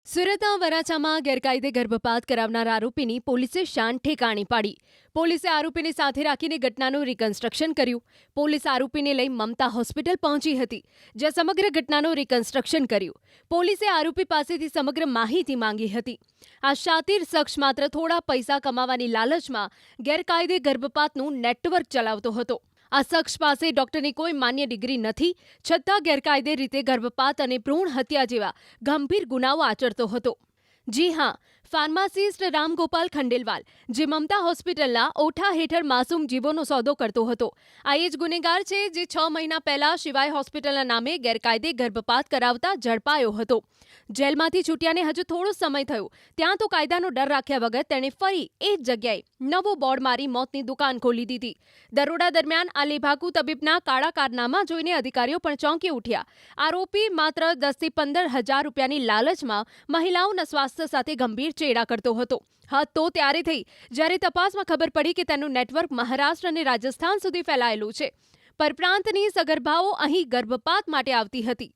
સુરતના વરાછામાં ગેરકાયદે ગર્ભપાત કરાવનાર આરોપીની પોલીસે શાન ઠેકાણી પાડી. પોલીસે આરોપીને સાથે રાખીને ઘટનાનું રિકન્સ્ટ્રક્શન કર્યું. પોલીસ આરોપીને લઈ મમતા હોસ્પિટલ પહોંચી હતી, જ્યાં સમગ્ર ઘટનાનું રિકન્સ્ટ્રક્શન કર્યું. પોલીસે આરોપી પાસેથી સમગ્ર માહિતી માંગી હતી. આ શાતીર શખ્સ માત્ર થોડા પૈસા કમાવાની લાલચમાં ગેરકાયદે ગર્ભપાતનું નેટવર્ક ચલાવતો હતો. આ શખ્સ પાસે ડોક્ટરની કોઈ માન્ય ડિગ્રી નથી, છતાં ગેરકાયદે રીતે ગર્ભપાત અને ભ્રૂણ હત્યા જેવા ગંભીર ગુનાઓ આચરતો હતો. જી હા, ફાર્માસિસ્ટ રામગોપાલ ખંડેલવાલ, જે મમતા હોસ્પિટલના ઓઠા હેઠળ માસૂમ જીવોનો સોદો કરતો હતો. આ એ જ ગુનેગાર છે જે 6 મહિના પહેલા શિવાય હોસ્પિટલના નામે ગેરકાયદે ગર્ભપાત કરાવતા ઝડપાયો હતો. જેલમાંથી છૂટ્યાને હજુ થોડો સમય થયો, ત્યાં તો કાયદાનો ડર રાખ્યા વગર તેણે ફરી એ જ જગ્યાએ નવો બોર્ડ મારી મોતની દુકાન ખોલી દીધી. દરોડા દરમિયાન આ લેભાગુ તબીબના કાળા કારનામા જોઈને અધિકારીઓ પણ ચોંકી ઉઠ્યા. આરોપી માત્ર 10 થી 15 હજાર રૂપિયાની લાલચમાં મહિલાઓના સ્વાસ્થ્ય સાથે ગંભીર ચેડા કરતો હતો. હદ તો ત્યારે થઈ જ્યારે તપાસમાં ખબર પડી કે તેનું નેટવર્ક મહારાષ્ટ્ર અને રાજસ્થાન સુધી ફેલાયેલું છે. પરપ્રાંતની સગર્ભાઓ અહીં ગર્ભપાત માટે આવતી હતી.